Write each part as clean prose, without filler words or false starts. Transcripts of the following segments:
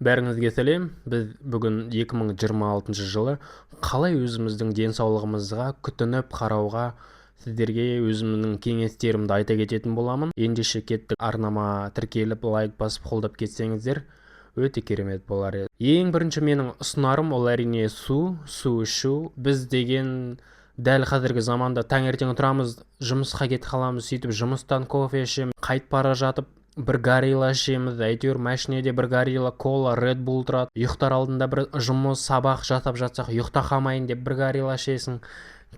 Бәріңізге сәлем. Біз бүгін 2026 жылы қалай өзіміздің денсаулығымызға күтініп қарауға сіздерге өзімнің кеңестерімді айта кететін боламын. Ендеше кеттік, арнама тіркеліп, лайк басып қолдап кетсеңіздер өте керемет болар еді. Ең бірінші менің ұсынарым ол әрине су ішу. Біз деген дәл қазіргі заманда таңертең тұрамыз, жұмысқа кетіп қаламыз, сөйтіп жұмыстан кофе ішеміз, қайтып бара жатып бір горилла ішеміз, әйтеуір машинеде бір горилла, кола, Red Bull тұрады. Ұйықтар алдында бір жұмыс, сабақ жасап жатсақ, ұйықта қалмайын деп бір горилла ішесің.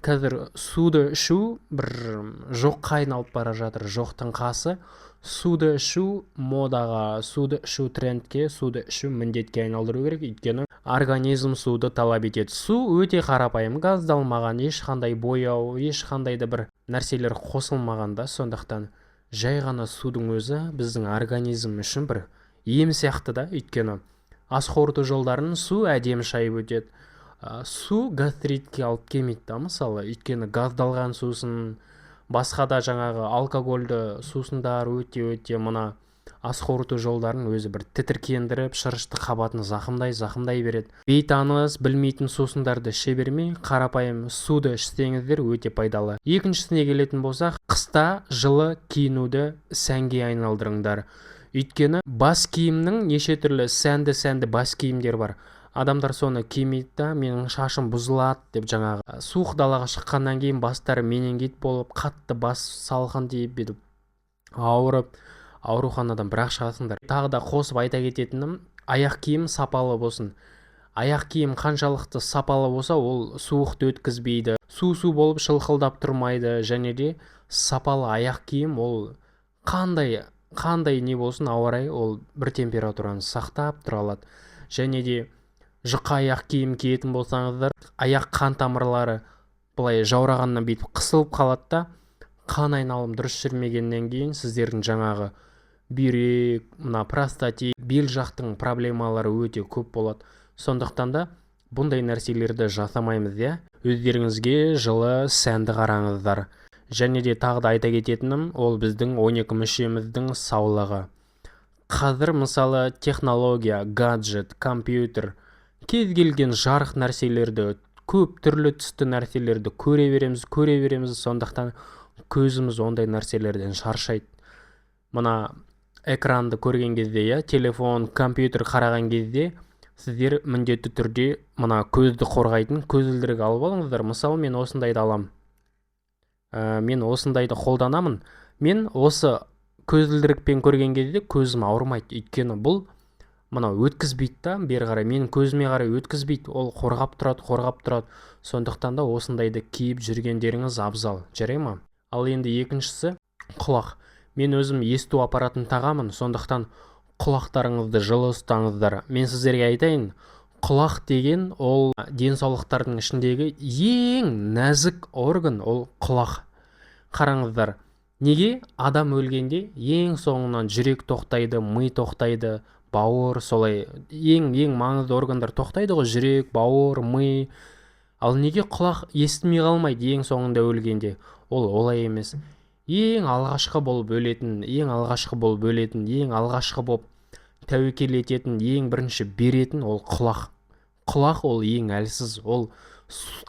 Қазір суды ішу бір жоққа айналып бара жатыр, жоқтың қасы. Суды ішу модаға, суды ішу трендке, суды ішу міндетке айналдыру керек, өйткені организм суды талап етеді. Су өте қарапайым, газдалмаған, ешқандай бояу, ешқандай да бір нәрселер қосылмаған да, сондықтан жай ғана судың өзі біздің организм үшін бір ем сияқты да, өйткені ас қорыту жолдарын су әдемі шайып өтеді. Су гастритке алып келмейді да, мысалы, өйткені газдалған сусын, басқа да жаңағы алкогольді сусындар өте мына ас қорыту жолдарын өзі бір тітіркендіріп, шырышты қабатын зақымдай береді. Бейтаныс білмейтін сусындарды іше бермей, қарапайым суды ішсеңіздер өте пайдалы. Екіншісіне келетін болсақ, қыста жылы киінуді сәнге айналдырыңдар. Өйткені бас киімнің неше түрлі сәнді бас киімдер бар. Адамдар соны кимейді да, менің шашым бұзылады деп, жаңағы суық далаға шыққаннан кейін бастары менингит болып, қатты бас салқын тиіп, ауырып, ауруханадан бірақ шығасыңдар. Тағы да қосып айта кететінім, аяқ киім сапалы болсын. Аяқ киім қаншалықты сапалы болса, ол суықты өткізбейді, су болып шылқылдап тұрмайды, және де сапалы аяқ киім ол қандай не болсын, ауа райы ол бір температураны сақтап тұра алады. Және де жұқа аяқ киім киетін болсаңыздар, аяқ қан тамырлары былай жаурағаннан бүйтіп қысылып қалады да, қан айналым дұрыс жүрмегеннен кейін сіздердің жаңағы бүйрек, мына простатит, бел жақтың проблемалары өте көп болады. Сондықтан да бұндай нәрселерді жасамаймыз, иә. Өздеріңізге жылы сәнді қараңыздар. Және де тағы да айта кететінім, ол біздің 12 мүшеміздің саулығы. Қазір мысалы технология, гаджет, компьютер, кез келген жарық нәрселерді, көп түрлі түсті нәрселерді көре береміз, сондықтан көзіміз ондай нәрселерден шаршайды. Мына экранды көрген кезде, телефон, компьютер қараған кезде, сіздер міндетті түрде мына көзді қорғайтын көзілдірік алып алыңыздар. Мысалы, мен осындайды аламын. Мен осындайды қолданамын. Мен осы көзілдірікпен көрген кезде көзім ауырмайды, өйткені бұл мына өткізбейді да, бері қарай менің көзіме қарай өткізбейді, ол қорғап тұрады. Сондықтан да осындайды киіп жүргендеріңіз абзал, жарай ма? Ал енді екіншісі құлақ. Мен өзім есту аппаратын тағамын, сондықтан құлақтарыңызды жылы ұстаңыздар. Мен сіздерге айтайын, құлақ деген ол денсаулықтардың ішіндегі ең нәзік орган, ол құлақ. Қараңыздар, неге адам өлгенде ең соңынан жүрек тоқтайды, ми тоқтайды, бауыр, солай ең маңызды органдар тоқтайды ғой, жүрек, бауыр, ми. Ал неге құлақ естімей қалмайды ең соңында өлгенде? Ол олай емес. Ең алғашқы болып өлетін, ең алғашқы болып тәуекел ететін, ең бірінші беретін ол құлақ. Құлақ ол ең әлсіз. Ол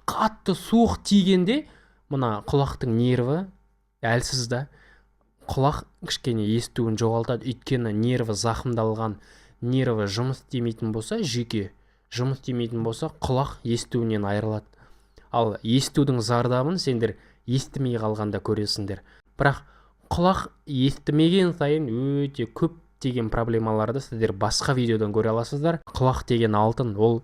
қатты суық тигенде мына құлақтың нерві әлсіз да. Құлақ кішкене естуін жоғалтады, өйткені нерві зақымдалған, нерві жұмыс істемейтін болса, жүйке жұмыс істемейтін болса, құлақ естуінен айырылады. Ал естудің зардабын сендер естімей қалғанда көресіңдер. Бірақ құлақ естімеген сайын өте көп деген проблемаларды сіздер басқа видеодан көре аласыздар. Құлақ деген алтын, ол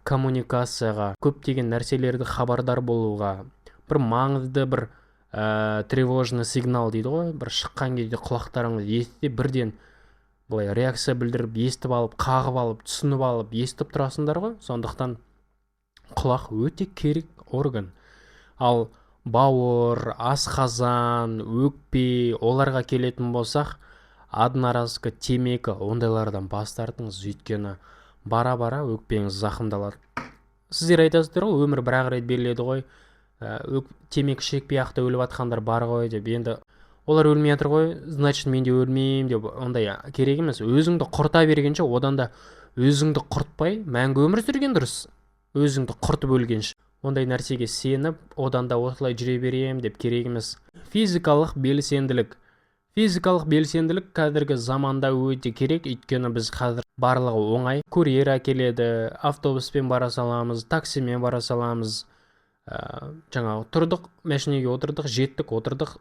коммуникацияға, көптеген нәрселерді хабардар болуға, бір маңызды бір тревожный сигнал дейді ғой, бір шыққан кезде құлақтарыңыз естісе, бірден былай реакция білдіріп, естіп алып, қағып алып, түсініп алып, естіп тұрасыңдар ғой. Сондықтан құлақ өте керек орган. Ал бауыр, асқазан, өкпе, оларға келетін болсақ, одноразовка, темекі, ондайлардан бас тартыңыз, өйткені бара-бара өкпеңіз зақымдалады. Сіздер айтасыздар ғой, өмір бір-ақ рет беріледі ғой, темекі шекпей ақта өліп атқандар бар ғой деп. Енді олар өлмей жатыр ғой, значит мен де өлмеймін деп, ондай керек емес. Өзіңді құрта бергенше одан да өзіңді құртпай мәңгі өмір сүрген дұрыс, өзіңді құртып өлгенше. Ондай нәрсеге сеніп, одан да осылай жүре берем деп керек емес. Физикалық белсенділік қазіргі заманда өте керек, өйткені біз қазір барлығы оңай. Курьер әкеледі, автобуспен бара саламыз, таксимен бара саламыз. Жаңағы тұрдық, машинеге отырдық, жеттік, отырдық,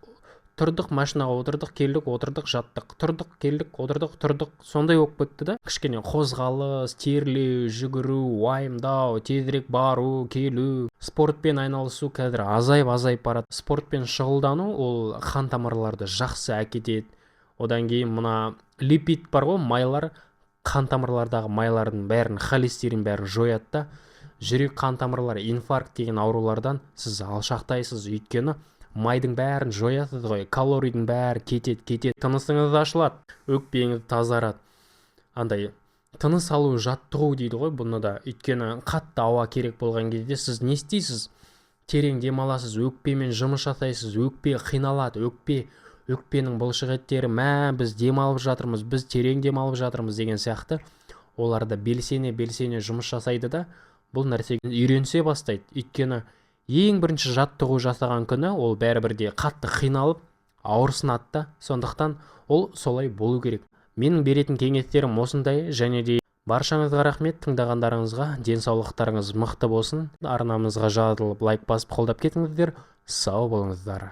тұрдық, машинаға отырдық, келдік, отырдық, жаттық, тұрдық, келдік, отырдық, тұрдық. Сондай болып кетті да. Кішкене қозғалыс, терлеу, жүгіру, уайымдау, тезірек бару, келу, спортпен айналысу қазір азайып барады. Спортпен шұғылдану ол қан тамырларды жақсы әкетеді. Одан кейін мына липид бар ғой, майлар, қан тамырлардағы майлардың бәрін, холестерин бәрін жояды да. Жүрек қан тамырлары, инфаркт деген аурулардан сіз алшақтайсыз, өйткені майдың бәрін жоясыз ғой, калорийдің бәрі кетеді, тынысыңыз ашылады, өкпеңіз тазарады. Андай тыныс алу жаттығу дейді ғой бұны да, өйткені қатты ауа керек болған кезде сіз не істейсіз? Терең демаласыз, өкпемен жұмыс жасайсыз, өкпе қиналады, өкпенің бұлшықеттері, біз демалып жатырмыз, біз терең демалып жатырмыз деген сияқты оларда белсене жұмыс жасайды да, бұл нәрсеге үйренсе бастайды. Өйткені ең бірінші жаттығу жасаған күні ол бәрібірде қатты қиналып ауырсынады да, сондықтан ол солай болу керек. Менің беретін кеңестерім осындай, және де баршаңызға рахмет, тыңдағандарыңызға. Денсаулықтарыңыз мықты болсын. Арнамызға жазылып, лайк басып қолдап кетіңіздер. Сау болыңыздар.